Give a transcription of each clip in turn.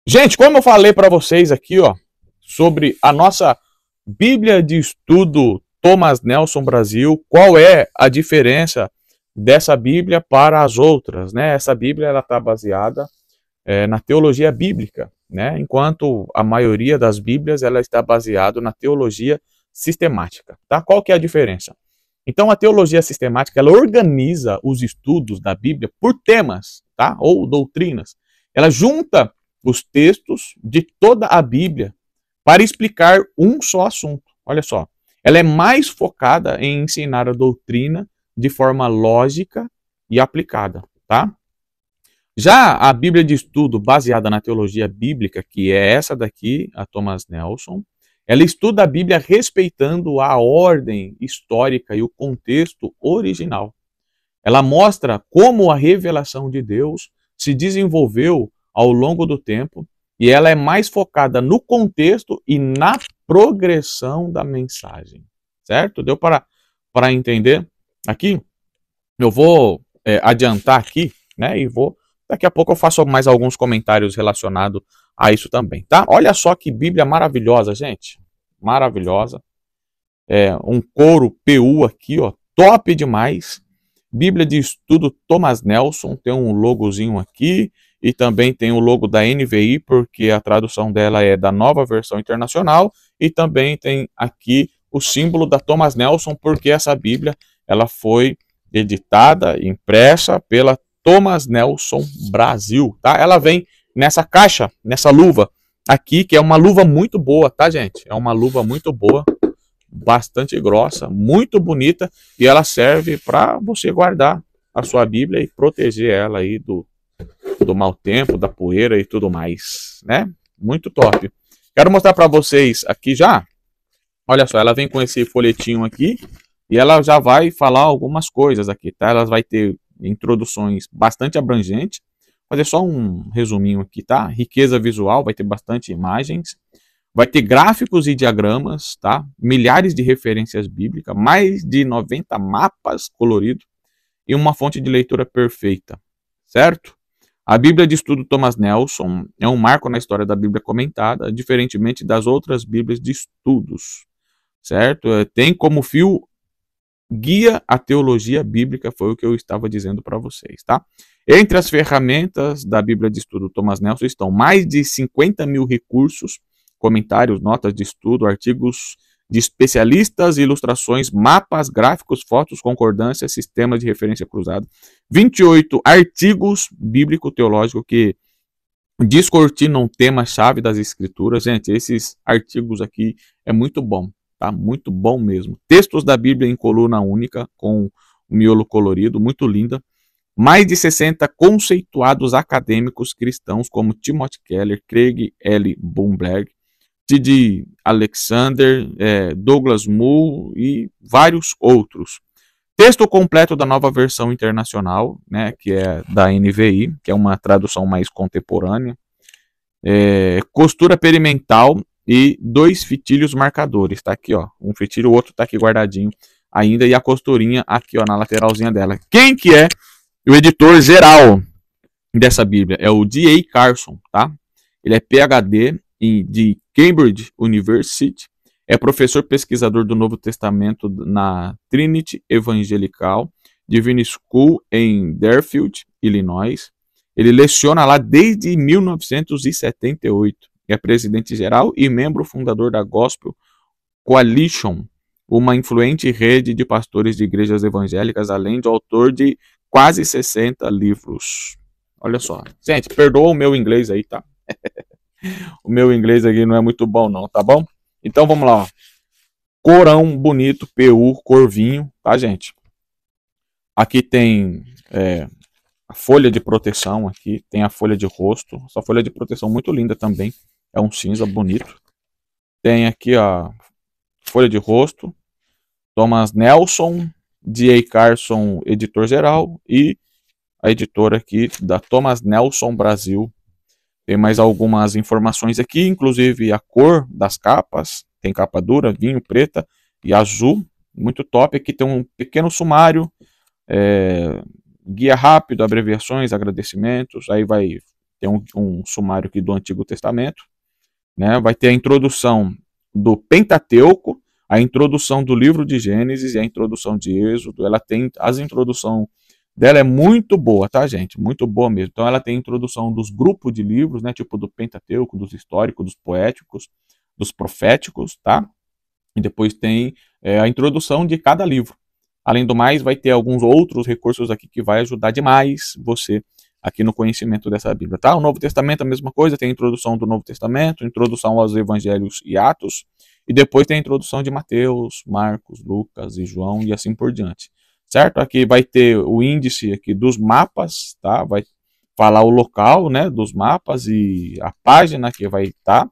Gente, como eu falei para vocês aqui, ó, sobre a nossa Bíblia de Estudo Thomas Nelson Brasil, qual é a diferença dessa Bíblia para as outras, né? Essa Bíblia ela está baseada na teologia bíblica, né? Enquanto a maioria das Bíblias ela está baseada na teologia sistemática, tá? Qual que é a diferença? Então a teologia sistemática ela organiza os estudos da Bíblia por temas, tá? Ou doutrinas. Ela junta os textos de toda a Bíblia para explicar um só assunto. Olha só, ela é mais focada em ensinar a doutrina de forma lógica e aplicada, tá? Já a Bíblia de Estudo, baseada na teologia bíblica, que é essa daqui, a Thomas Nelson, ela estuda a Bíblia respeitando a ordem histórica e o contexto original. Ela mostra como a revelação de Deus se desenvolveu ao longo do tempo e ela é mais focada no contexto e na progressão da mensagem. Certo? Deu para entender? Aqui, eu vou adiantar aqui, né? E vou. Daqui a pouco eu faço mais alguns comentários relacionados a isso também, tá? Olha só que Bíblia maravilhosa, gente. Maravilhosa. Um couro PU aqui, ó. Top demais. Bíblia de Estudo Thomas Nelson. Tem um logozinho aqui. E também tem o logo da NVI, porque a tradução dela é da Nova Versão Internacional. E também tem aqui o símbolo da Thomas Nelson, porque essa Bíblia ela foi editada, impressa pela Thomas Nelson Brasil, tá? Ela vem nessa caixa, nessa luva aqui, que é uma luva muito boa, tá, gente? É uma luva muito boa, bastante grossa, muito bonita, e ela serve para você guardar a sua Bíblia e proteger ela aí do mau tempo, da poeira e tudo mais, né? Muito top. Quero mostrar para vocês aqui já. Olha só, ela vem com esse folhetinho aqui e ela já vai falar algumas coisas aqui, tá? Ela vai ter introduções bastante abrangentes. Vou fazer só um resuminho aqui, tá? Riqueza visual, vai ter bastante imagens. Vai ter gráficos e diagramas, tá? Milhares de referências bíblicas, mais de 90 mapas coloridos e uma fonte de leitura perfeita, certo? A Bíblia de Estudo Thomas Nelson é um marco na história da Bíblia comentada, diferentemente das outras Bíblias de estudos, certo? Tem como fio guia a teologia bíblica, foi o que eu estava dizendo para vocês, tá? Entre as ferramentas da Bíblia de Estudo Thomas Nelson estão mais de 50 mil recursos, comentários, notas de estudo, artigos de especialistas, ilustrações, mapas, gráficos, fotos, concordâncias, sistemas de referência cruzado, 28 artigos bíblico-teológicos que descortinam tema-chave das escrituras. Gente, esses artigos aqui é muito bom, tá? Muito bom mesmo. Textos da Bíblia em coluna única, com o miolo colorido, muito linda. Mais de 60 conceituados acadêmicos cristãos, como Timothy Keller, Craig L. Blomberg, T.D. Alexander, Douglas Moo e vários outros. Texto completo da Nova Versão Internacional, né, que é da NVI, que é uma tradução mais contemporânea. Costura perimental e 2 fitilhos marcadores. Tá aqui, ó. Um fitilho, o outro tá aqui guardadinho ainda. E a costurinha aqui, ó, na lateralzinha dela. Quem que é o editor geral dessa Bíblia? É o D.A. Carson, tá? Ele é PhD de Cambridge University, é professor pesquisador do Novo Testamento na Trinity Evangelical Divine School em Deerfield, Illinois. Ele leciona lá desde 1978. É presidente geral e membro fundador da Gospel Coalition, uma influente rede de pastores de igrejas evangélicas, além de autor de quase 60 livros. Olha só. Gente, perdoa o meu inglês aí, tá? O meu inglês aqui não é muito bom não, tá bom? Então vamos lá, ó. Corão bonito, PU, corvinho, tá, gente? Aqui tem a folha de proteção aqui, tem a folha de rosto. Essa folha de proteção muito linda também, é um cinza bonito. Tem aqui a folha de rosto, Thomas Nelson, D.A. Carson, editor geral, e a editora aqui da Thomas Nelson Brasil. Tem mais algumas informações aqui, inclusive a cor das capas. Tem capa dura, vinho, preta e azul. Muito top. Aqui tem um pequeno sumário, guia rápido, abreviações, agradecimentos. Aí vai ter um sumário aqui do Antigo Testamento, né? Vai ter a introdução do Pentateuco, a introdução do livro de Gênesis e a introdução de Êxodo. Ela tem as introdução dela é muito boa, tá, gente? Muito boa mesmo. Então ela tem a introdução dos grupos de livros, né? Tipo do Pentateuco, dos históricos, dos poéticos, dos proféticos, tá? E depois tem a introdução de cada livro. Além do mais, vai ter alguns outros recursos aqui que vai ajudar demais você aqui no conhecimento dessa Bíblia, tá? O Novo Testamento é a mesma coisa, tem a introdução do Novo Testamento, introdução aos Evangelhos e Atos, e depois tem a introdução de Mateus, Marcos, Lucas e João e assim por diante, certo? Aqui vai ter o índice aqui dos mapas, tá? Vai falar o local, né, dos mapas e a página que vai estar,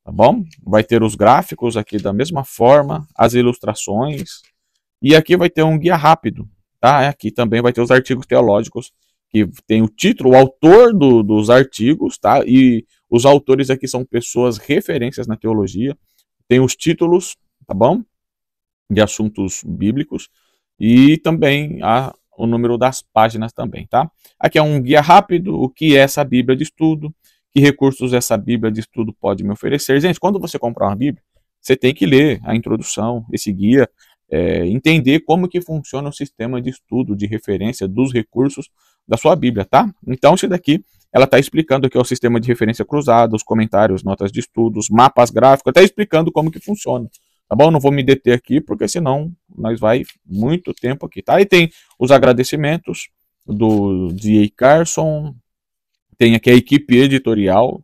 tá bom? Vai ter os gráficos aqui da mesma forma, as ilustrações, e aqui vai ter um guia rápido, tá? Aqui também vai ter os artigos teológicos, que tem o título, o autor dos artigos, tá? E os autores aqui são pessoas referências na teologia. Tem os títulos, tá bom? De assuntos bíblicos. E também o número das páginas também, tá? Aqui é um guia rápido, o que é essa Bíblia de estudo, que recursos essa Bíblia de estudo pode me oferecer. Gente, quando você comprar uma Bíblia, você tem que ler a introdução, esse guia, entender como que funciona o sistema de estudo, de referência dos recursos da sua Bíblia, tá? Então, isso daqui, ela está explicando aqui o sistema de referência cruzada, os comentários, notas de estudos, mapas gráficos, até explicando como que funciona, tá bom? Não vou me deter aqui, porque senão nós vai muito tempo aqui, tá? E tem os agradecimentos do D.A. Carson, tem aqui a equipe editorial,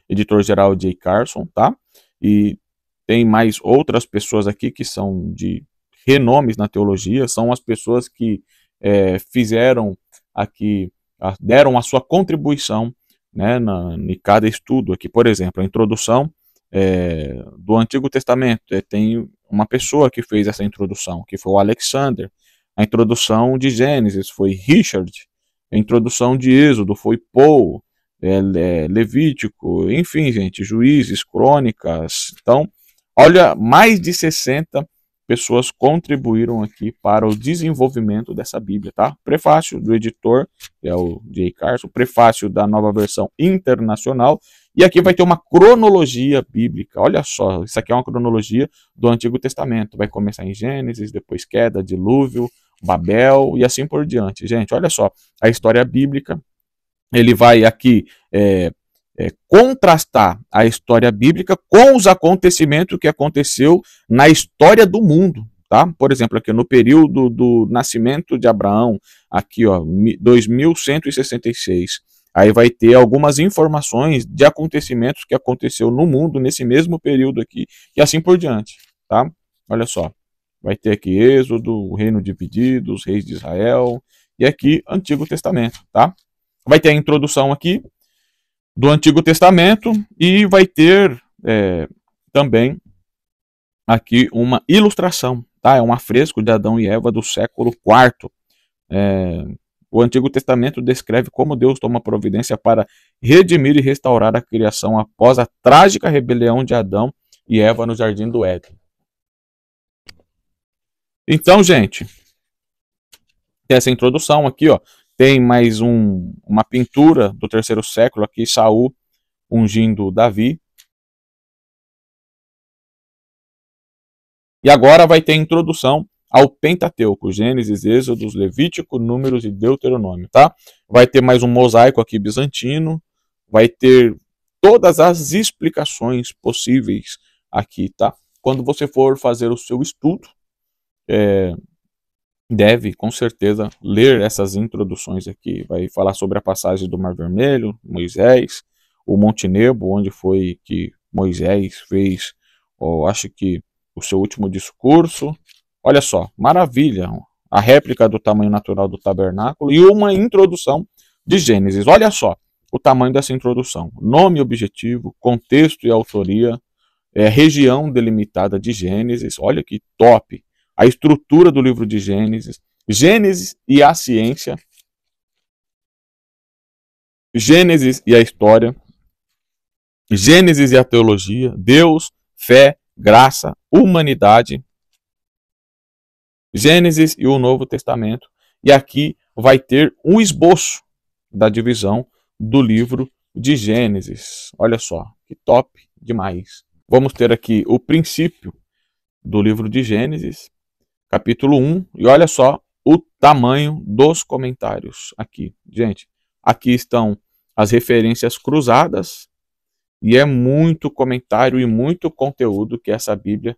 editor-geral D.A. Carson, tá? E tem mais outras pessoas aqui que são de renomes na teologia, são as pessoas que fizeram aqui, deram a sua contribuição, né, em cada estudo aqui. Por exemplo, a introdução do Antigo Testamento, tem uma pessoa que fez essa introdução, que foi o Alexander. A introdução de Gênesis foi Richard. A introdução de Êxodo foi Paul. Levítico, enfim, gente, Juízes, Crônicas. Então, olha, mais de 60 pessoas contribuíram aqui para o desenvolvimento dessa Bíblia, tá? Prefácio do editor, que é o J. Carson, prefácio da Nova Versão Internacional, e aqui vai ter uma cronologia bíblica. Olha só, isso aqui é uma cronologia do Antigo Testamento. Vai começar em Gênesis, depois queda, dilúvio, Babel e assim por diante. Gente, olha só, a história bíblica, ele vai aqui contrastar a história bíblica com os acontecimentos que aconteceu na história do mundo, tá? Por exemplo, aqui no período do nascimento de Abraão, aqui ó, 2166, aí vai ter algumas informações de acontecimentos que aconteceu no mundo nesse mesmo período aqui, e assim por diante, tá? Olha só, vai ter aqui Êxodo, o reino dividido, os reis de Israel, e aqui Antigo Testamento, tá? Vai ter a introdução aqui do Antigo Testamento e vai ter também aqui uma ilustração, tá? É um afresco de Adão e Eva do século IV. O Antigo Testamento descreve como Deus toma providência para redimir e restaurar a criação após a trágica rebelião de Adão e Eva no Jardim do Éden. Então, gente, essa introdução aqui, ó, tem mais uma pintura do terceiro século aqui, Saul ungindo Davi. E agora vai ter a introdução ao Pentateuco, Gênesis, Êxodo, Levítico, Números e Deuteronômio, tá? Vai ter mais um mosaico aqui bizantino, vai ter todas as explicações possíveis aqui, tá? Quando você for fazer o seu estudo, deve, com certeza, ler essas introduções aqui. Vai falar sobre a passagem do Mar Vermelho, Moisés, o Monte Nebo, onde foi que Moisés fez, acho que, o seu último discurso. Olha só, maravilha! A réplica do tamanho natural do tabernáculo e uma introdução de Gênesis. Olha só o tamanho dessa introdução. Nome, objetivo, contexto e autoria, região delimitada de Gênesis. Olha que top! A estrutura do livro de Gênesis, Gênesis e a ciência, Gênesis e a história, Gênesis e a teologia, Deus, fé, graça, humanidade, Gênesis e o Novo Testamento. E aqui vai ter um esboço da divisão do livro de Gênesis. Olha só, que top demais. Vamos ter aqui o princípio do livro de Gênesis, capítulo 1, e olha só o tamanho dos comentários aqui. Gente, aqui estão as referências cruzadas, e é muito comentário e muito conteúdo que essa Bíblia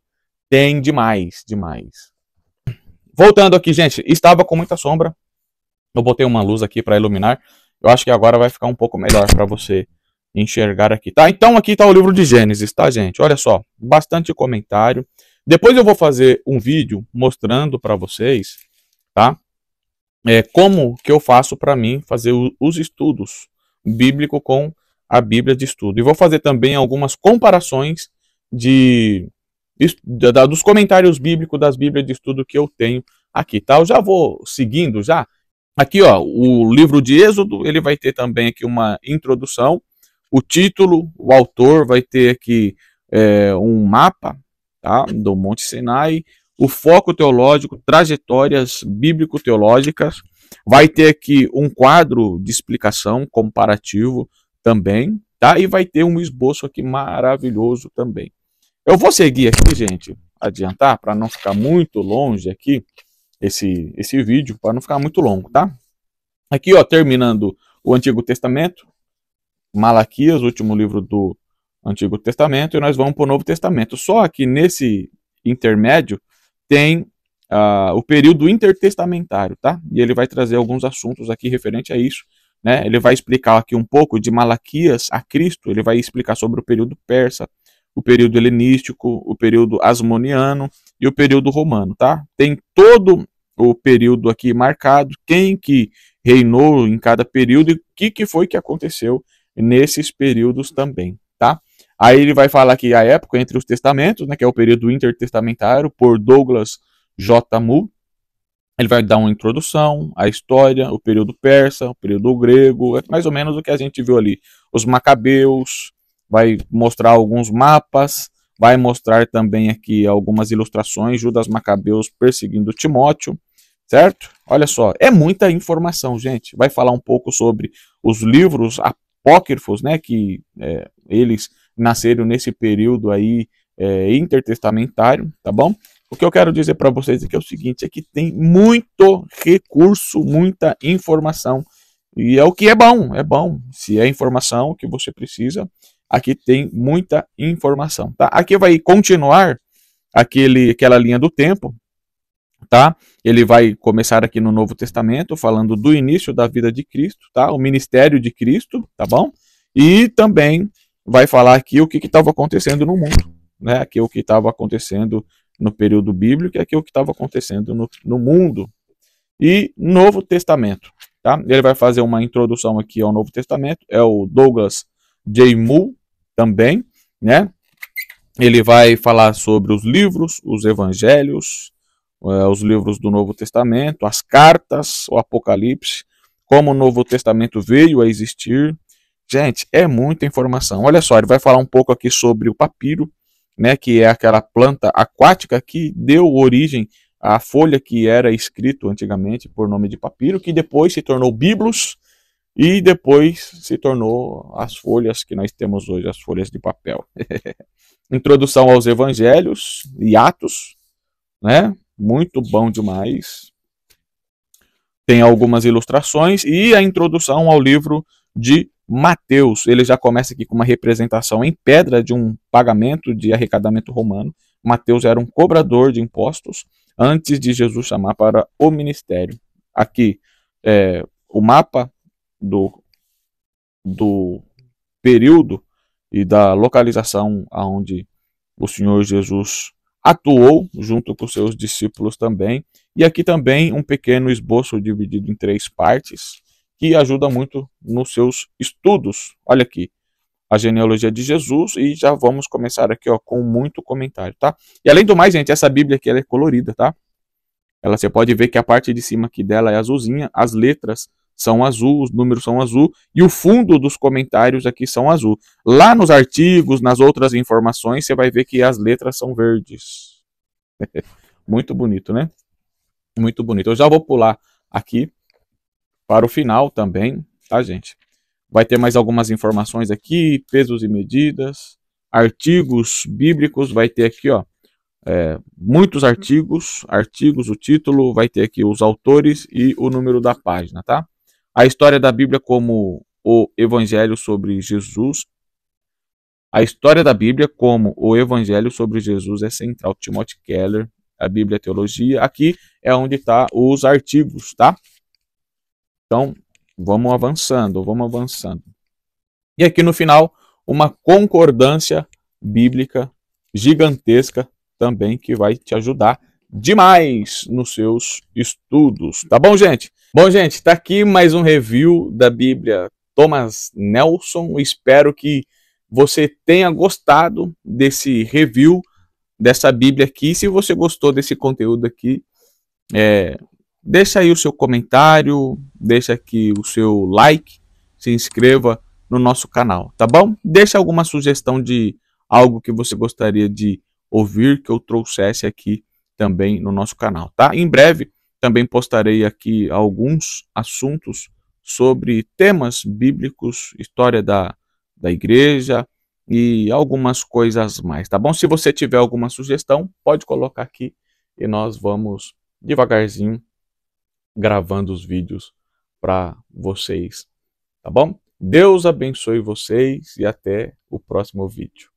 tem demais. Voltando aqui, gente, estava com muita sombra. Eu botei uma luz aqui para iluminar. Eu acho que agora vai ficar um pouco melhor para você enxergar aqui, tá? Então aqui está o livro de Gênesis, tá, gente? Olha só, bastante comentário. Depois eu vou fazer um vídeo mostrando para vocês, tá? Como que eu faço para mim fazer os estudos bíblicos com a Bíblia de estudo. E vou fazer também algumas comparações dos comentários bíblicos das Bíblias de estudo que eu tenho aqui, tá? Eu já vou seguindo já. Aqui, ó, o livro de Êxodo, ele vai ter também aqui uma introdução, o título, o autor vai ter aqui um mapa, tá, do Monte Sinai, o foco teológico, trajetórias bíblico-teológicas, vai ter aqui um quadro de explicação comparativo também, tá, e vai ter um esboço aqui maravilhoso também. Eu vou seguir aqui, gente, adiantar, para não ficar muito longe aqui, esse vídeo, para não ficar muito longo, tá? Aqui, ó, terminando o Antigo Testamento, Malaquias, o último livro do Antigo Testamento, e nós vamos para o Novo Testamento. Só que nesse intermédio tem o período intertestamentário, tá? E ele vai trazer alguns assuntos aqui referente a isso, né? Ele vai explicar aqui um pouco de Malaquias a Cristo, ele vai explicar sobre o período persa, o período helenístico, o período asmoniano e o período romano, tá? Tem todo o período aqui marcado, quem que reinou em cada período e o que foi que aconteceu nesses períodos também, tá? Aí ele vai falar aqui a época entre os testamentos, né, que é o período intertestamentário, por Douglas J. Moo. Ele vai dar uma introdução, a história, o período persa, o período grego, é mais ou menos o que a gente viu ali. Os macabeus, vai mostrar alguns mapas, vai mostrar também aqui algumas ilustrações, Judas Macabeus perseguindo Timóteo, certo? Olha só, é muita informação, gente. Vai falar um pouco sobre os livros apócrifos, né, que eles nasceram nesse período aí intertestamentário, tá bom? O que eu quero dizer para vocês aqui é o seguinte, é que tem muito recurso, muita informação, e é o que é bom. Se é informação que você precisa, aqui tem muita informação, tá? Aqui vai continuar aquela linha do tempo, tá? Ele vai começar aqui no Novo Testamento, falando do início da vida de Cristo, tá? O ministério de Cristo, tá bom? E também vai falar aqui o que estava acontecendo no mundo, né? Aqui o que estava acontecendo no período bíblico, aqui o que estava acontecendo no mundo. E Novo Testamento, tá? Ele vai fazer uma introdução aqui ao Novo Testamento, é o Douglas J. Moo também, né? Ele vai falar sobre os livros, os evangelhos, os livros do Novo Testamento, as cartas, o Apocalipse, como o Novo Testamento veio a existir. Gente, é muita informação. Olha só, ele vai falar um pouco aqui sobre o papiro, né, que é aquela planta aquática que deu origem à folha que era escrito antigamente por nome de papiro, que depois se tornou biblos e depois se tornou as folhas que nós temos hoje, as folhas de papel. Introdução aos evangelhos e Atos, né? Muito bom demais. Tem algumas ilustrações e a introdução ao livro de Mateus. Ele já começa aqui com uma representação em pedra de um pagamento de arrecadamento romano. Mateus era um cobrador de impostos antes de Jesus chamar para o ministério. Aqui o mapa do período e da localização aonde o Senhor Jesus atuou junto com seus discípulos também. E aqui também um pequeno esboço dividido em 3 partes, que ajuda muito nos seus estudos. Olha aqui, a genealogia de Jesus, e já vamos começar aqui, ó, com muito comentário, tá? E além do mais, gente, essa Bíblia aqui ela é colorida, tá? Você pode ver que a parte de cima aqui dela é azulzinha, as letras são azul, os números são azul, e o fundo dos comentários aqui são azul. Lá nos artigos, nas outras informações, você vai ver que as letras são verdes. Muito bonito, né? Muito bonito. Eu já vou pular aqui para o final também, tá, gente? Vai ter mais algumas informações aqui, pesos e medidas, artigos bíblicos, vai ter aqui, ó, muitos artigos, o título, vai ter aqui os autores e o número da página, tá? A história da Bíblia como o Evangelho sobre Jesus. A história da Bíblia como o Evangelho sobre Jesus é central. Timothy Keller, a Bíblia e a Teologia. Aqui é onde tá os artigos, tá? Então, vamos avançando, vamos avançando. E aqui no final, uma concordância bíblica gigantesca também que vai te ajudar demais nos seus estudos. Tá bom, gente? Bom, gente, tá aqui mais um review da Bíblia Thomas Nelson. Espero que você tenha gostado desse review dessa Bíblia aqui. Se você gostou desse conteúdo aqui, deixa aí o seu comentário, deixa aqui o seu like, se inscreva no nosso canal, tá bom? Deixa alguma sugestão de algo que você gostaria de ouvir que eu trouxesse aqui também no nosso canal, tá? Em breve também postarei aqui alguns assuntos sobre temas bíblicos, história da igreja e algumas coisas mais, tá bom? Se você tiver alguma sugestão, pode colocar aqui e nós vamos devagarzinho gravando os vídeos para vocês, tá bom? Deus abençoe vocês e até o próximo vídeo.